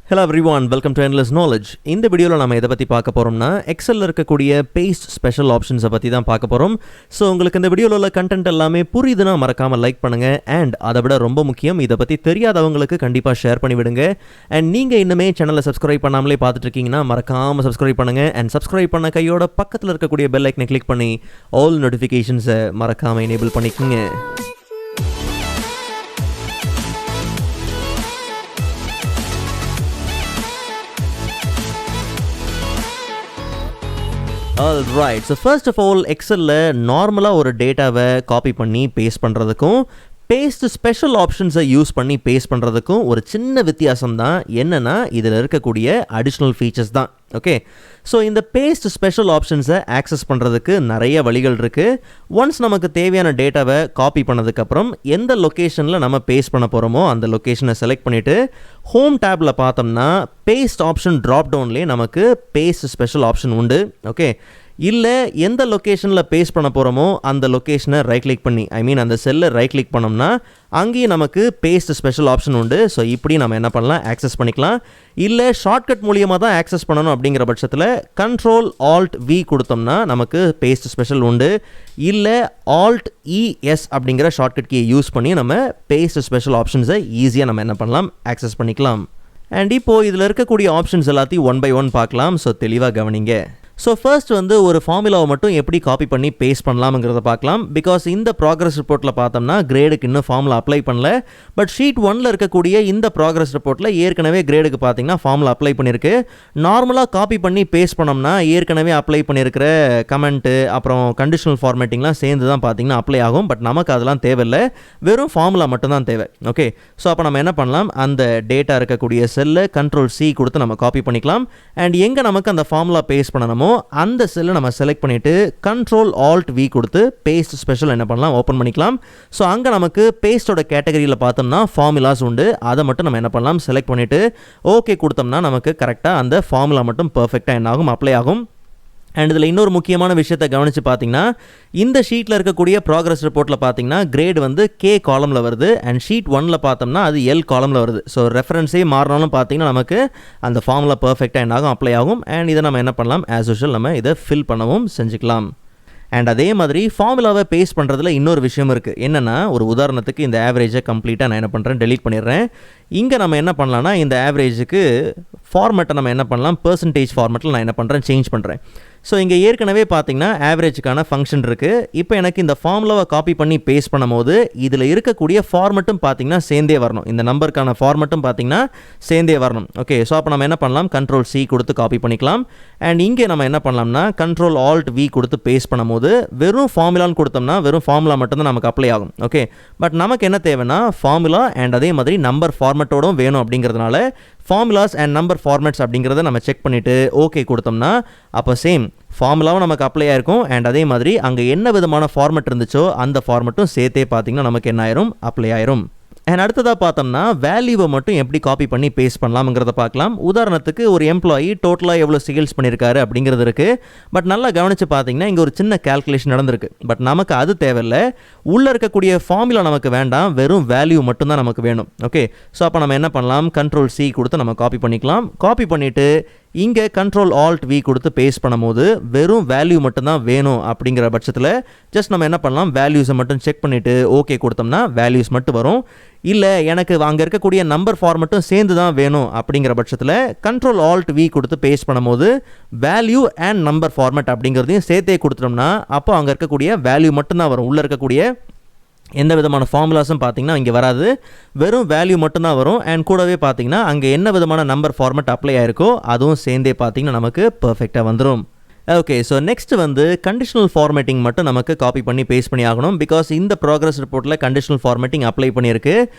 Hello everyone, welcome to Endless Knowledge. இந்த வீடியோவில் நம்ம எதை பற்றி பார்க்க போகிறோம்னா எக்ஸலில் இருக்கக்கூடிய பேஸ்ட் ஸ்பெஷல் ஆப்ஷன்ஸை பற்றி தான் பார்க்க போகிறோம். ஸோ உங்களுக்கு இந்த வீடியோவில் உள்ள கண்டென்ட் எல்லாமே புரியுதுன்னா மறக்காமல் லைக் பண்ணுங்கள். அண்ட் அதை விட ரொம்ப முக்கியம், இதை பற்றி தெரியாதவங்களுக்கு கண்டிப்பாக ஷேர் பண்ணிவிடுங்க. அண்ட் நீங்கள் இன்னுமே சேனலை சப்ஸ்கிரைப் பண்ணாமலே பார்த்துட்டு இருக்கீங்கன்னா மறக்காமல் சப்ஸ்கிரைப் பண்ணுங்கள். அண்ட் சப்ஸ்கிரைப் பண்ண கையோட பக்கத்தில் இருக்கக்கூடிய பெல் ஐக்கனை கிளிக் பண்ணி ஆல் நோட்டிஃபிகேஷன்ஸை மறக்காமல் எனேபிள் பண்ணிக்கோங்க. Alright, so first of all, Excelல நார்மலாக ஒரு டேட்டாவை காப்பி பண்ணி பேஸ்ட் பண்ணுறதுக்கும் பேஸ்ட் ஸ்பெஷல் ஆப்ஷன்ஸை யூஸ் பண்ணி பேஸ்ட் பண்ணுறதுக்கும் ஒரு சின்ன வித்தியாசம் தான். என்னென்னா இதில் இருக்கக்கூடிய அடிஷ்னல் ஃபீச்சர்ஸ் தான். ஓகே, ஸோ இந்த பேஸ்ட் ஸ்பெஷல் ஆப்ஷன்ஸை ஆக்சஸ் பண்ணுறதுக்கு நிறைய வழிகள் இருக்குது. ஒன்ஸ் நமக்கு தேவையான டேட்டாவை காப்பி பண்ணதுக்கப்புறம் எந்த லொக்கேஷனில் நம்ம பேஸ்ட் பண்ண போகிறோமோ அந்த லொக்கேஷனை செலக்ட் பண்ணிவிட்டு ஹோம் டேப்பில் பார்த்தோம்னா பேஸ்ட் ஆப்ஷன் ட்ராப் டவுன்லேயே நமக்கு பேஸ்ட் ஸ்பெஷல் ஆப்ஷன் உண்டு. ஓகே, இல்லை எந்த லொக்கேஷனில் பேஸ்ட் பண்ண போகிறோமோ அந்த லொக்கேஷனை ரைட் கிளிக் பண்ணி அந்த செல்லை ரைட் கிளிக் பண்ணோம்னா அங்கேயும் நமக்கு பேஸ்ட் ஸ்பெஷல் ஆப்ஷன் உண்டு. ஸோ இப்படி நம்ம என்ன பண்ணலாம், ஆக்சஸ் பண்ணிக்கலாம். இல்லை ஷார்ட்கட் மூலியமாக தான் ஆக்சஸ் பண்ணணும் அப்படிங்கிற பட்சத்தில் Ctrl+Alt+V கொடுத்தோம்னா நமக்கு பேஸ்ட் ஸ்பெஷல் உண்டு. இல்லை Alt+ES அப்படிங்கிற ஷார்ட்கட் கீயை யூஸ் பண்ணி நம்ம பேஸ்ட் ஸ்பெஷல் ஆப்ஷன்ஸை ஈஸியாக நம்ம என்ன பண்ணலாம், ஆக்சஸ் பண்ணிக்கலாம். அண்ட் இப்போது இதில் இருக்கக்கூடிய ஆப்ஷன்ஸ் எல்லாத்தையும் ஒன் பை ஒன் பார்க்கலாம். ஸோ தெளிவாக கவனிங்க. ஸோ ஃபர்ஸ்ட் ஒரு ஃபார்முலாவை மட்டும் எப்படி காப்பி பண்ணி பேஸ்ட் பண்ணலாம்ங்கிறத பார்க்கலாம். பிகாஸ் இந்த ப்ராக்ரஸ் ரிப்போர்ட்டில் பார்த்தோம்னா கிரேடுக்கு இன்னும் ஃபார்முலா அப்ளை பண்ணல. பட் ஷீட் 1ல் இருக்கக்கூடிய இந்த ப்ராக்ரஸ் ரிப்போர்ட்டில் ஏற்கனவே கிரேடுக்கு பார்த்தீங்கன்னா ஃபார்முலா அப்ளை பண்ணியிருக்கு. நார்மலாக காப்பி பண்ணி பேஸ்ட் பண்ணோம்னா ஏற்கனவே அப்ளை பண்ணியிருக்கிற கமெண்ட்டு அப்புறம் கண்டிஷனல் ஃபார்மேட்டிங்லாம் சேர்ந்து தான் பார்த்தீங்கன்னா அப்ளை ஆகும். பட் நமக்கு அதெல்லாம் தேவையில்லை, வெறும் ஃபார்முலா மட்டும்தான் தேவை. ஓகே, ஸோ அப்போ நம்ம என்ன பண்ணலாம், அந்த டேட்டா இருக்கக்கூடிய செல்லை Ctrl+C கொடுத்து நம்ம காப்பி பண்ணிக்கலாம். அண்ட் எங்கே நமக்கு அந்த ஃபார்முலா பேஸ்ட் பண்ணணுமோ அந்த செல்லை நம்ம செலக்ட் பண்ணிட்டு Ctrl+Alt+V கொடுத்து பேஸ்ட் ஸ்பெஷல் என்ன பண்ணலாம், ஓப்பன் பண்ணிக்கலாம். ஸோ அங்கே நமக்கு பேஸ்டோட கேட்டகரியில் பார்த்தோம்னா ஃபார்முலாஸ் உண்டு. அதை மட்டும் நம்ம என்ன பண்ணலாம், செலக்ட் பண்ணிவிட்டு ஓகே கொடுத்தோம்னா நமக்கு கரெக்டாக அந்த ஃபார்முலா மட்டும் பர்ஃபெக்டாக என்ன ஆகும், அப்ளை ஆகும். அண்ட் இதில் இன்னொரு முக்கியமான விஷயத்தை கவனித்து பார்த்தீங்கன்னா இந்த ஷீட்டில் இருக்கக்கூடிய ப்ராக்ரஸ் ரிப்போர்ட்டில் பார்த்தீங்கன்னா கிரேட் K காலமில் வருது. அண்ட் ஷீட் 1ல் பார்த்தோம்னா அது L காலமில் வருது. ஸோ ரெஃபரன்ஸே மாறினாலும் பார்த்தீங்கன்னா நமக்கு அந்த ஃபார்முலா பர்ஃபெக்டாக என்ன ஆகும், அப்ளை ஆகும். அண்ட் இதை நம்ம என்ன பண்ணலாம், ஆஸ் யூஷுவல் நம்ம இதை ஃபில் பண்ணவும் செஞ்சுக்கலாம். அண்ட் அதே மாதிரி ஃபார்முலாவை பேஸ்ட் பண்ணுறதுல இன்னொரு விஷயம் இருக்குது. என்னென்னா ஒரு உதாரணத்துக்கு இந்த ஆவரேஜை கம்ப்ளீட்டாக நான் என்ன பண்ணுறேன், டெலீட் பண்ணிடுறேன். இங்கே நம்ம என்ன பண்ணலாம்னா இந்த ஆவரேஜுக்கு ஃபார்மேட்டை நம்ம என்ன பண்ணலாம், பெர்சன்டேஜ் ஃபார்மேட்டில் நான் என்ன பண்ணுறேன், சேஞ்ச் பண்ணுறேன். ஸோ இங்கே ஏற்கனவே பார்த்தீங்கன்னா ஆவரேஜுக்கான ஃபங்க்ஷன் இருக்குது. இப்போ எனக்கு இந்த ஃபார்முலாவை காப்பி பண்ணி பேஸ்ட் பண்ணும்போது இதில் இருக்கக்கூடிய ஃபார்மட்டும் பார்த்தீங்கன்னா சேர்ந்தே வரணும். இந்த நம்பருக்கான ஃபார்மட்டும் பார்த்தீங்கன்னா சேர்ந்தே வரணும். ஓகே, ஸோ அப்போ நம்ம என்ன பண்ணலாம், Ctrl+C கொடுத்து காப்பி பண்ணிக்கலாம். அண்ட் இங்கே நம்ம என்ன பண்ணலாம்னா Ctrl+Alt+V கொடுத்து பேஸ்ட் பண்ணும்போது வெறும் ஃபார்முலான்னு கொடுத்தோம்னா வெறும் ஃபார்முலா மட்டும்தான் நமக்கு அப்ளை ஆகும். ஓகே, பட் நமக்கு என்ன தேவைன்னா ஃபார்முலா அண்ட் அதே மாதிரி நம்பர் ஃபார்மட்டோடும் வேணும். அப்படிங்கிறதுனால ஃபார்முலாஸ் அண்ட் நம்பர் ஃபார்மேட்ஸ் அப்படிங்கிறத நம்ம செக் பண்ணிவிட்டு ஓகே கொடுத்தோம்னா அப்போ சேம் ஃபார்முலாவும் நமக்கு அப்ளை ஆயிருக்கும். அண்ட் அதே மாதிரி அங்கே என்ன விதமான ஃபார்மேட் இருந்துச்சோ அந்த ஃபார்மேட்டும் சேர்த்தே பார்த்தீங்கன்னா நமக்கு என்ன ஆயிரும், அப்ளை ஆயிரும். அண்ட் அடுத்ததாக பார்த்தோம்னா வேல்யூவை மட்டும் எப்படி காப்பி பண்ணி பேஸ்ட் பண்ணலாம்ங்கிறத பார்க்கலாம். உதாரணத்துக்கு ஒரு எம்ப்ளாயி டோட்டலாக எவ்வளோ சேல்ஸ் பண்ணியிருக்காரு அப்படிங்கிறது இருக்குது. பட் நல்லா கவனித்து பார்த்தீங்கன்னா இங்கே ஒரு சின்ன கேல்குலேஷன் நடந்திருக்கு. பட் நமக்கு அது தேவையில்லை, உள்ளே இருக்கக்கூடிய ஃபார்முலா நமக்கு வேண்டாம், வெறும் வேல்யூ மட்டும்தான் நமக்கு வேணும். ஓகே, ஸோ அப்போ நம்ம என்ன பண்ணலாம், Ctrl+C கொடுத்து நம்ம காப்பி பண்ணிக்கலாம். காப்பி பண்ணிவிட்டு இங்கே Ctrl+Alt+V கொடுத்து பேஸ்ட் பண்ணும்போது வெறும் வேல்யூ மட்டும்தான் வேணும். அப்படிங்கிற பட்சத்தில் ஜஸ்ட் நம்ம என்ன பண்ணலாம், வேல்யூஸை மட்டும் செக் பண்ணிவிட்டு ஓகே கொடுத்தோம்னா வேல்யூஸ் மட்டும் வரும். இல்லை எனக்கு அங்கே இருக்கக்கூடிய நம்பர் ஃபார்மட்டும் சேர்ந்து தான் வேணும் அப்படிங்கிற பட்சத்தில் Ctrl+Alt+V கொடுத்து பேஸ்ட் பண்ணும்போது வேல்யூ அண்ட் நம்பர் ஃபார்மட் அப்படிங்கிறதையும் சேர்த்தே கொடுத்துட்டோம்னா அப்போ அங்கே இருக்கக்கூடிய வேல்யூ மட்டும்தான் வரும். உள்ளே இருக்கக்கூடிய எந்த விதமான ஃபார்முலாஸும் பார்த்தீங்கன்னா இங்கே வராது, வெறும் வேல்யூ மட்டும்தான் வரும். அண்ட் கூடவே பார்த்தீங்கன்னா அங்கே என்ன விதமான நம்பர் ஃபார்மேட் அப்ளை ஆயிருக்கோ அதுவும் சேர்ந்தே பார்த்தீங்கன்னா நமக்கு பர்ஃபெக்டாக வந்துடும். Okay, so next conditional formatting மட்டும் நமக்கு காப்பி பண்ணி பேஸ்ட் பண்ணி ஆகணும். பிகாஸ் இந்த ப்ராக்ரஸ் ரிப்போர்ட்டில் கண்டிஷனல் ஃபார்மேட்டிங் அப்ளை பண்ணியிருக்கு.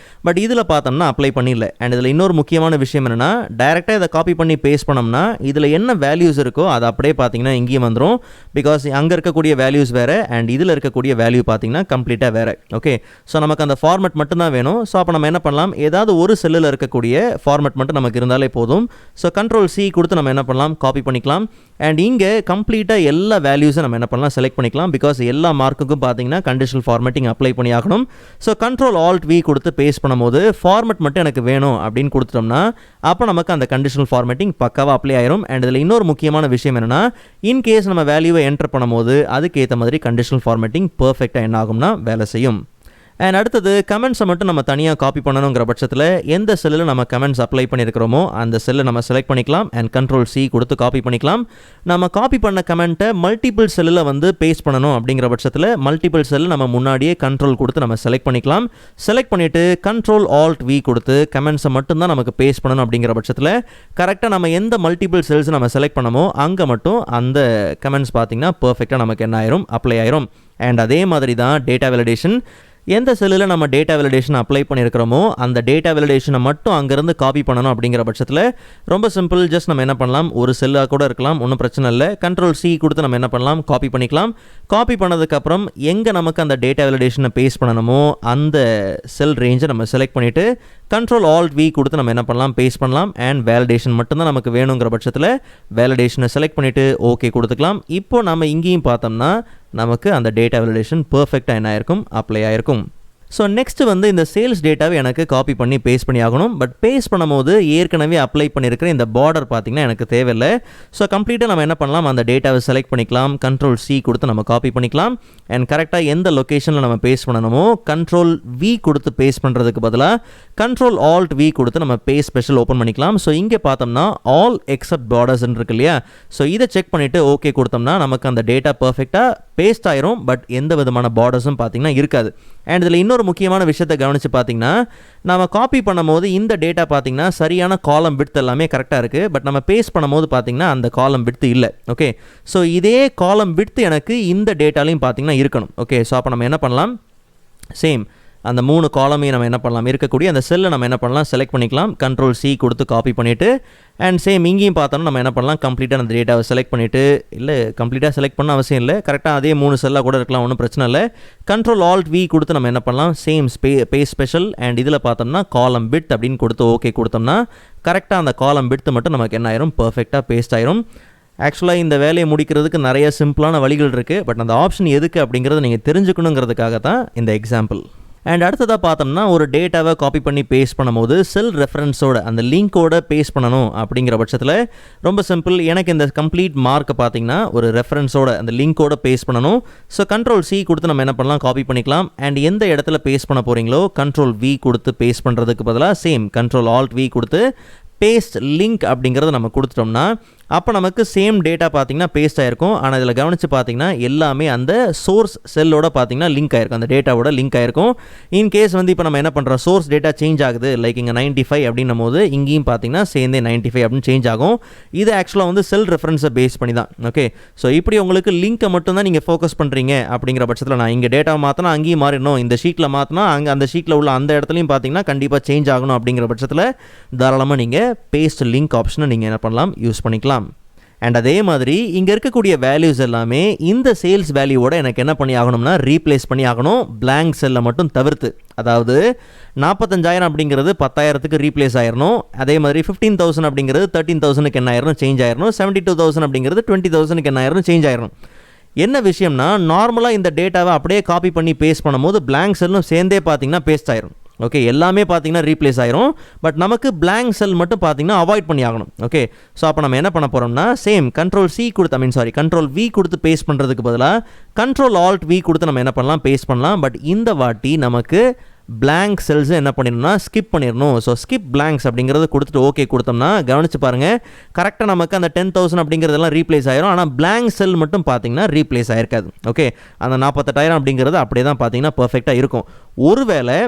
பட் இதில் பார்த்தோம்னா அப்ளை பண்ணிடல. அண்ட் இதில் இன்னொரு முக்கியமான விஷயம் என்னென்னா டைரெக்டாக இதை காப்பி பண்ணி பேஸ்ட் பண்ணோம்னா இதில் என்ன வேல்யூஸ் இருக்கோ அது அப்படியே பார்த்தீங்கன்னா இங்கேயும் வந்துடும். பிகாஸ் அங்கே இருக்கக்கூடிய வேல்யூஸ் வேறு அண்ட் இதில் இருக்கக்கூடிய வேல்யூ பார்த்தீங்கன்னா கம்ப்ளீட்டாக வேறு. ஓகே, ஸோ நமக்கு அந்த ஃபார்மேட் மட்டும்தான் வேணும். ஸோ அப்போ நம்ம என்ன பண்ணலாம், ஏதாவது ஒரு செல்லில் இருக்கக்கூடிய ஃபார்மேட் மட்டும் நமக்கு இருந்தாலே போதும். ஸோ Ctrl+C கொடுத்து நம்ம என்ன பண்ணலாம், காப்பி பண்ணிக்கலாம். அண்ட் இங்கே கம்ப்ளீட்டாக எல்லா வேல்யூஸும் நம்ம என்ன பண்ணலாம் செலக்ட் பண்ணிக்கலாம். பிகாஸ் எல்லா மார்க்குக்கும் பார்த்தீங்கன்னா கண்டிஷனல் ஃபார்மேட்டிங் அப்ளை பண்ணி ஆகணும். ஸோ கண்ட்ரோல் ஆல்ட் வி கொடுத்து பேஸ்ட் பண்ணும்போது ஃபார்மேட் மட்டும் எனக்கு வேணும் அப்படின்னு கொடுத்துட்டோம்னா அப்போ நமக்கு அந்த கண்டிஷனல் ஃபார்மேட்டிங் பக்காவாக அப்ளை ஆயிரும். அண்ட் இதில் இன்னொரு முக்கியமான விஷயம் என்னென்னா, இன்கேஸ் நம்ம வேல்யூவை என்டர் பண்ணும்போது அதுக்கேற்ற மாதிரி கண்டிஷனல் ஃபார்மேட்டிங் பர்ஃபெக்டாக என்ன ஆகும்னா வேலை செய்யும். அண்ட் அடுத்தது கமெண்ட்ஸை மட்டும் நம்ம தனியாக காப்பி பண்ணணுங்கிற பட்சத்தில் எந்த செல்லில் நம்ம கமெண்ட்ஸ் அப்ளை பண்ணியிருக்கிறோமோ அந்த செல்லை நம்ம செலக்ட் பண்ணிக்கலாம். அண்ட் கண்ட்ரோல் சி கொடுத்து காப்பி பண்ணிக்கலாம். நம்ம காப்பி பண்ண கமெண்ட்டை மல்டிபிள் செல்லில் வந்து பேஸ்ட் பண்ணணும் அப்படிங்கிற பட்சத்தில் மல்டிபிள் செல்லில் நம்ம முன்னாடியே கண்ட்ரோல் கொடுத்து நம்ம செலக்ட் பண்ணிக்கலாம். செலக்ட் பண்ணிவிட்டு கண்ட்ரோல் ஆல்ட் வி கொடுத்து கமெண்ட்ஸை மட்டும்தான் நமக்கு பேஸ்ட் பண்ணணும் அப்படிங்கிற பட்சத்தில் கரெக்டாக நம்ம எந்த மல்டிபிள் செல்ஸ் நம்ம செலக்ட் பண்ணமோ அங்கே மட்டும் அந்த கமெண்ட்ஸ் பார்த்திங்கன்னா பர்ஃபெக்டாக நமக்கு என்ன ஆயிரும் அப்ளை ஆயிரும். அண்ட் அதே மாதிரி தான் டேட்டா வேலிடேஷன். எந்த செல்லில் நம்ம டேட்டா வேலிடேஷன் அப்ளை பண்ணியிருக்கிறோமோ அந்த டேட்டா வேலிடேஷனை மட்டும் அங்கேருந்து காப்பி பண்ணணும் அப்படிங்கிற பட்சத்தில் ரொம்ப சிம்பிள். ஜஸ்ட் நம்ம என்ன பண்ணலாம், ஒரு செல்லாக கூட இருக்கலாம், ஒன்றும் பிரச்சனை இல்லை. கண்ட்ரோல் சி கொடுத்து நம்ம என்ன பண்ணலாம், காப்பி பண்ணிக்கலாம். காப்பி பண்ணதுக்கப்புறம் எங்கே நமக்கு அந்த டேட்டா வேலிடேஷனை பேஸ்ட் பண்ணணுமோ அந்த செல் ரேஞ்சை நம்ம செலக்ட் பண்ணிவிட்டு கண்ட்ரோல் ஆல்ட் வி கொடுத்து நம்ம என்ன பண்ணலாம், பேஸ்ட் பண்ணலாம். அண்ட் வேலிடேஷன் மட்டும்தான் நமக்கு வேணுங்கிற பட்சத்தில் வேலிடேஷனை செலக்ட் பண்ணிவிட்டு ஓகே கொடுத்துக்கலாம். இப்போ நம்ம இங்கேயும் பார்த்தோம்னா நமக்கு அந்த டேட்டா வேலிடேஷன் பர்ஃபெக்டாக என்ன ஆயிருக்கும், அப்ளை ஆயிருக்கும். ஸோ நெக்ஸ்ட் வந்து இந்த சேல்ஸ் டேட்டாவை எனக்கு காப்பி பண்ணி பேஸ்ட் பண்ணி ஆகணும். பட் பேஸ்ட் பண்ணும்போது ஏற்கனவே அப்ளை பண்ணியிருக்கிற இந்த பார்டர் பார்த்திங்கன்னா எனக்கு தேவையில்லை. ஸோ கம்ப்ளீட்டாக நம்ம என்ன பண்ணலாம், அந்த டேட்டாவை செலக்ட் பண்ணிக்கலாம். கண்ட்ரோல் சி கொடுத்து நம்ம காப்பி பண்ணிக்கலாம். அண்ட் கரெக்டாக எந்த லொக்கேஷனில் நம்ம பேஸ்ட் பண்ணணுமோ கண்ட்ரோல் வி கொடுத்து பேஸ்ட் பண்ணுறதுக்கு பதிலாக கண்ட்ரோல் ஆல்ட் வி கொடுத்து நம்ம பேஸ்ட் ஸ்பெஷல் ஓப்பன் பண்ணிக்கலாம். ஸோ இங்கே பார்த்தோம்னா ஆல் எக்ஸப்ட் பார்டர்ஸ்ன்னு இருக்கு இல்லையா. ஸோ இதை செக் பண்ணிவிட்டு ஓகே கொடுத்தோம்னா நமக்கு அந்த டேட்டா பர்ஃபெக்டாக பேஸ்ட் ஆயிரும். பட் எந்த விதமான பார்டர்ஸும் பார்த்திங்கன்னா இருக்காது. அண்ட் இதில் இன்னொரு முக்கியமான விஷயத்தை கவனித்து பார்த்தீங்கன்னா, நம்ம காப்பி பண்ணும்போது இந்த டேட்டா பார்த்தீங்கன்னா சரியான காலம் விட்த் எல்லாமே கரெக்டாக இருக்குது. பட் நம்ம பேஸ்ட் பண்ணும்போது பார்த்தீங்கன்னா அந்த காலம் விட்த் இல்லை. ஓகே, ஸோ இதே காலம் விட்த் எனக்கு இந்த டேட்டாலையும் பார்த்தீங்கன்னா இருக்கணும். ஓகே, ஸோ அப்போ நம்ம என்ன பண்ணலாம், சேம் அந்த 3 காலமையும் நம்ம என்ன பண்ணலாம், இருக்கக்கூடிய அந்த செல்லை நம்ம என்ன பண்ணலாம், செலக்ட் பண்ணிக்கலாம். கண்ட்ரோல் சி கொடுத்து காப்பி பண்ணிவிட்டு அண்ட் சேம் இங்கேயும் பார்த்தோம்னா நம்ம என்ன பண்ணலாம், கம்ப்ளீட்டாக அந்த டேட்டாவை செலக்ட் பண்ணிவிட்டு, இல்லை கம்ப்ளீட்டாக செலக்ட் பண்ண அவசியம் இல்லை, கரெக்டாக அதே 3 செல்லாக கூட இருக்கலாம், ஒன்றும் பிரச்சனை இல்லை. கண்ட்ரோல் ஆல்ட் வி கொடுத்து நம்ம என்ன பண்ணலாம், சேம் பேஸ் ஸ்பெஷல் அண்ட் இதில் பார்த்தோம்னா காலம் விட்த் அப்படின்னு கொடுத்து ஓகே கொடுத்தோம்னா கரெக்டாக அந்த காலம் விட்த் மட்டும் நமக்கு என்ன ஆயிரும், பர்ஃபெக்டாக பேஸ்ட் ஆயிரும். ஆக்சுவலாக இந்த வேலையை முடிக்கிறதுக்கு நிறைய சிம்பிளான வழிகள் இருக்குது. பட் அந்த ஆப்ஷன் எதுக்கு அப்படிங்கிறத நீங்கள் தெரிஞ்சுக்கணுங்கிறதுக்காக தான் இந்த எக்ஸாம்பிள். அண்ட் அடுத்ததாக பார்த்தோம்னா ஒரு டேட்டாவை காப்பி பண்ணி பேஸ்ட் பண்ணும்போது செல் ரெஃபரன்ஸோட அந்த லிங்க்கோட பேஸ்ட் பண்ணணும் அப்படிங்கிற பட்சத்தில் ரொம்ப சிம்பிள். எனக்கு இந்த கம்ப்ளீட் மார்க்கை பார்த்தீங்கன்னா ஒரு ரெஃபரன்ஸோட அந்த லிங்க்கோட பேஸ்ட் பண்ணணும். ஸோ கண்ட்ரோல் சி கொடுத்து நம்ம என்ன பண்ணலாம், காப்பி பண்ணிக்கலாம். அண்ட் எந்த இடத்துல பேஸ்ட் பண்ண போகிறீங்களோ கண்ட்ரோல் வி கொடுத்து பேஸ்ட் பண்ணுறதுக்கு பதிலாக சேம் கண்ட்ரோல் ஆல்ட் வி கொடுத்து பேஸ்ட் லிங்க் அப்படிங்கிறத நம்ம கொடுத்துட்டோம்னா அப்போ நமக்கு சேம் டேட்டா பார்த்திங்கன்னா பேஸ்ட் ஆகிருக்கும். ஆனால் இதில் கவனித்து பார்த்திங்கன்னா எல்லாமே அந்த சோர்ஸ் செல்லோட பார்த்திங்கன்னா லிங்க் ஆகிருக்கும், அந்த டேட்டாவோட லிங்க் ஆகிருக்கும். இன்கேஸ் வந்து இப்போ நம்ம என்ன பண்ணுறோம், சோர்ஸ் டேட்டா சேஞ்ச் ஆகுது, லைக் இங்கே 95 அப்படின்னும் போது இங்கேயும் பார்த்திங்கன்னா சேர்ந்தே 95 அப்படின்னு சேஞ்ச் ஆகும். இது ஆக்சுவலாக வந்து செல் ரெஃபரன்ஸை பேஸ் பண்ணி தான். ஓகே, ஸோ இப்படி உங்களுக்கு லிங்க்கை மட்டும்தான் நீங்கள் ஃபோக்கஸ் பண்ணுறீங்க அப்படிங்கிற பட்சத்தில் நான் இங்கே டேட்டாவை மாற்றினா அங்கேயும் மாறிடணும், இந்த ஷீட்டில் மாற்றினா அங்கே அந்த ஷீட்டில் உள்ள அந்த இடத்துலையும் பார்த்திங்கன்னா கண்டிப்பாக சேஞ்ச் ஆகணும் அப்படிங்கிற பட்சத்தில் தாராளமாக நீங்கள் பேஸ்ட் லிங்க் ஆப்ஷனை நீங்கள் என்ன பண்ணலாம், யூஸ் பண்ணிக்கலாம். அண்ட் அதே மாதிரி இங்கே இருக்கக்கூடிய வேல்யூஸ் எல்லாமே இந்த சேல்ஸ் வேல்யூவோட எனக்கு என்ன பண்ணி ஆகணும்னா ரீப்ளேஸ் பண்ணி ஆகணும், பிளாங்க் செல்லை மட்டும் தவிர்த்து. அதாவது 45,000 அப்படிங்கிறது 10,000க்கு ரீப்ளேஸ் ஆயிடணும். அதே மாதிரி 15,000 அப்படிங்கிறது 13,000க்கு என்ன ஆயிடணும், சேஞ்ச் ஆயிடணும். 72,000 அப்படிங்கிறது 20,000க்கு என்ன ஆயிடணும், சேஞ்ச் ஆயிடணும். என்ன விஷயம்னா நார்மலாக இந்த டேட்டாவை அப்படியே காப்பி பண்ணி பேஸ்ட் பண்ணும்போது பிளாங்க் செல்லும் சேர்ந்தே பார்த்தீங்கன்னா பேஸ்ட் ஆயிரும். ஓகே, எல்லாமே பார்த்தீங்கன்னா ரீப்ளேஸ் ஆயிரும். பட் நமக்கு பிளாங்க் செல் மட்டும் பார்த்தீங்கன்னா அவாய்ட் பண்ணி ஆகணும். ஓகே, ஸோ அப்போ நம்ம என்ன பண்ண போகிறோம்னா சேம் கண்ட்ரோல் சி கொடுத்து கண்ட்ரோல் வி கொடுத்து பேஸ்ட் பண்ணுறதுக்கு பதிலாக கண்ட்ரோல் ஆல்ட் வி கொடுத்து நம்ம என்ன பண்ணலாம், பேஸ்ட் பண்ணலாம். பட் இந்த வாட்டி நமக்கு பிளாங்க் செல்ஸை என்ன பண்ணிடணும்னா ஸ்கிப் பண்ணிடணும். ஸோ ஸ்கிப் பிளாங்க்ஸ் அப்படிங்கிறது கொடுத்துட்டு ஓகே கொடுத்தோம்னா கவனிச்சு பாருங்கள், கரெக்டாக நமக்கு அந்த 10,000 அப்படிங்கிறதெல்லாம் ரீப்ளேஸ் ஆயிரும். ஆனால் பிளாங்க் செல் மட்டும் பார்த்தீங்கன்னா ரீப்ளேஸ் ஆயிருக்காது. ஓகே, அந்த 48,000 அப்படிங்கிறது அப்படியே தான் பார்த்தீங்கன்னா பர்ஃபெக்டாக இருக்கும். ஒருவேளை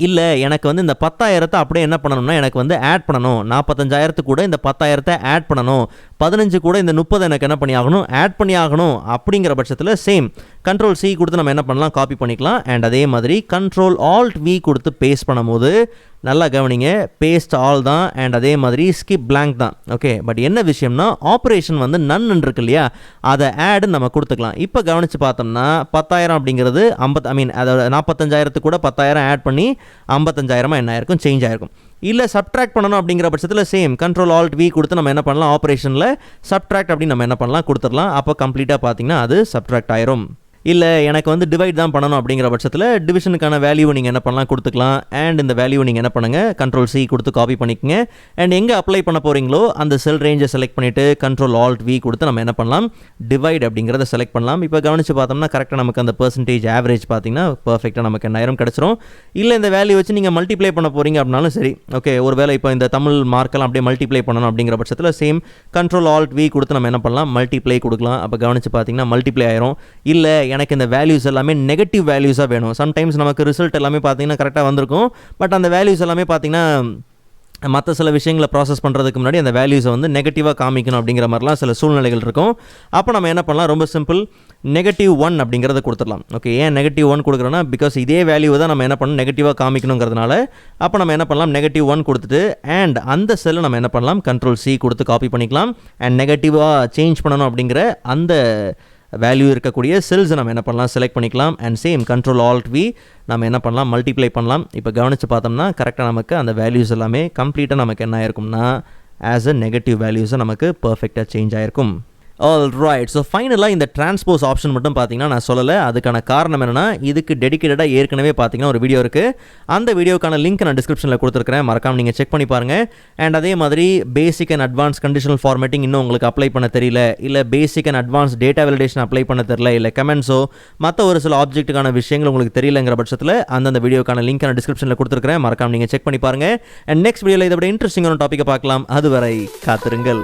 இல்லை எனக்கு வந்து இந்த 10,000 அப்படியே என்ன பண்ணணும்னா எனக்கு வந்து ஆட் பண்ணணும், 45,000 கூட இந்த 10,000 ஆட் பண்ணணும், 15 கூட இந்த 30 எனக்கு என்ன பண்ணி ஆகணும், ஆட் பண்ணி ஆகணும். அப்படிங்கிற பட்சத்தில் சேம் கண்ட்ரோல் சி கொடுத்து நம்ம என்ன பண்ணலாம், காப்பி பண்ணிக்கலாம். அண்ட் அதே மாதிரி கண்ட்ரோல் ஆல்ட் வி கொடுத்து பேஸ்ட் பண்ணும்போது நல்லா கவனிங்க, பேஸ்ட் ஆல் தான் அண்ட் அதே மாதிரி ஸ்கிப் பிளாங்க் தான். ஓகே, பட் என்ன விஷயம்னா ஆப்ரேஷன் வந்து நன் இருக்கு இல்லையா, அதை ஆட் நம்ம கொடுத்துக்கலாம். இப்போ கவனித்து பார்த்தோம்னா 10,000 அப்படிங்கிறது அதோட 45,000 கூட 10,000 ஆட் பண்ணி 55,000 என்ன ஆயிருக்கும், சேஞ்ச் ஆயிருக்கும். இல்லை சப்ட்ராக்ட் பண்ணணும் அப்படிங்கிற பட்சத்தில் சேம் கண்ட்ரோல் ஆல்ட் வி கொடுத்து நம்ம என்ன பண்ணலாம், ஆப்ரேஷனில் சப்ட்ராக்ட் அப்படின்னு நம்ம என்ன பண்ணலாம் கொடுத்துடலாம். அப்போ கம்ப்ளீட்டாக பார்த்தீங்கன்னா அது சப்ட்ராக்ட் ஆயிரும். இல்லை எனக்கு வந்து டிவைட் தான் பண்ணணும் அப்படிங்கிற பட்சத்தில் டிவிஷனுக்கான வேல்யூவை நீங்கள் என்ன பண்ணலாம் கொடுத்துக்கலாம். அண்ட் இந்த வேல்யூவை நீங்கள் என்ன பண்ணுங்கள், கண்ட்ரோல் சி கொடுத்து காப்பி பண்ணிக்கங்க. அண்ட் எங்கே அப்ளை பண்ண போகிறீங்களோ அந்த செல் ரேஞ்சை செலக்ட் பண்ணிவிட்டு கண்ட்ரோல் ஆல்ட் வி கொடுத்து நம்ம என்ன பண்ணலாம், டிவைட் அப்படிங்கிறத செலக்ட் பண்ணலாம். இப்போ கவனித்து பார்த்தோம்னா கரெக்டாக நமக்கு அந்த பெர்சன்டேஜ் ஆவரேஜ் பார்த்தீங்கன்னா பர்ஃபெக்டாக நமக்கு 1000 கிடச்சிரும். இல்லை இந்த வேல்யூ வச்சு நீங்கள் மல்டிப்ளை பண்ண போகிறீங்க அப்படின்னாலும் சரி, ஓகே ஒரு வேளை இப்போ இந்த தமிழ் மார்க்கெல்லாம் அப்படியே மல்டிப்ளை பண்ணணும் அப்படிங்கிற பட்சத்தில் சேம் கண்ட்ரோல் ஆல்ட் வி கொடுத்து நம்ம என்ன பண்ணலாம், மல்டிப்ளை கொடுக்கலாம். அப்போ கவனித்து பார்த்தீங்கன்னா மல்டிப்ளை ஆயிரும். இல்லை எனக்கு இந்த வேல்யூஸ் எல்லாமே நெகட்டிவ் வேல்யூஸாக வேணும். சம்டைம்ஸ் நமக்கு ரிசல்ட் எல்லாமே பார்த்தீங்கன்னா கரெக்டாக வந்திருக்கும், பட் அந்த வேல்யூஸ் எல்லாமே பார்த்தீங்கன்னா மற்ற சில விஷயங்களை ப்ராசஸ் பண்ணுறதுக்கு முன்னாடி அந்த வேல்யூஸை வந்து நெகட்டிவாக காமிக்கணும் அப்படிங்கிற மாதிரிலாம் சில சூழ்நிலைகள் இருக்கும். அப்போ நம்ம என்ன பண்ணலாம், ரொம்ப சிம்பிள் -1 அப்படிங்கிறத கொடுத்துடலாம். ஓகே, ஏன் -1 கொடுக்குறோன்னா பிகாஸ் இதே வேல்யூ தான் நம்ம என்ன பண்ணணும் நெகட்டிவாக காமிக்கணுங்கிறதுனால. அப்போ நம்ம என்ன பண்ணலாம், -1 கொடுத்துட்டு அண்ட் அந்த செல்லை நம்ம என்ன பண்ணலாம், கண்ட்ரோல் சி கொடுத்து காப்பி பண்ணிக்கலாம். அண்ட் நெகட்டிவாக சேஞ்ச் பண்ணணும் அப்படிங்கிற அந்த வேல்யூ இருக்கக்கூடிய செல்ஸை நம்ம என்ன பண்ணலாம், செலக்ட் பண்ணிக்கலாம். And same control alt V நம்ம என்ன பண்ணலாம், மல்டிப்ளை பண்ணலாம். இப்போ கவனித்து பார்த்தோம்னா கரெக்டாக நமக்கு அந்த வேல்யூஸ் எல்லாமே கம்ப்ளீட்டாக நமக்கு என்ன ஆயிருக்கும்னா ஆஸ் அ நெகட்டிவ் வேல்யூஸை நமக்கு பர்ஃபெக்டாக சேஞ்ச் ஆயிருக்கும். ஆல்ரைட், ஸோ ஃபைனலாக இந்த டிரான்ஸ்போஸ் ஆப்ஷன் மட்டும் பார்த்தீங்கன்னா நான் சொல்லலை. அதுக்கான காரணம் என்னென்னா இதுக்கு டெடிக்கேட்டடாக ஏற்கனவே பார்த்தீங்கன்னா ஒரு வீடியோ இருக்குது. அந்த வீடியோக்கான லிங்க் நான் டிஸ்கிரிப்ஷனில் கொடுத்துருக்கிறேன், மறக்காமல் நீங்கள் செக் பண்ணி பாருங்கள். அண்ட் அதே மாதிரி பேசிக் அண்ட் அட்வான்ஸ் கண்டிஷனல் ஃபார்மேட்டிங் இன்னும் உங்களுக்கு அப்ளை பண்ண தெரியல, இல்லை பேசிக் and advance data validation apply பண்ண தெரியல, இல்லை கமெண்ட்ஸோ மற்ற ஒரு சில ஆப்ஜெக்ட்டுக்கான விஷயங்கள் உங்களுக்கு தெரியலங்கிற பட்சத்தில் அந்தந்த வீடியோக்கான லிங்க் நான் டிஸ்கிரிப்ஷனில் கொடுத்துருக்கிறேன், மறக்காமல் நீங்கள் செக் பண்ணி பாருங்கள். அண்ட் நெக்ஸ்ட் வீடியோவில் இதை விட இன்ட்ரெஸ்டிங்கான டாப்பிக்கை பார்க்கலாம். அதுவரை காத்திருங்கள்.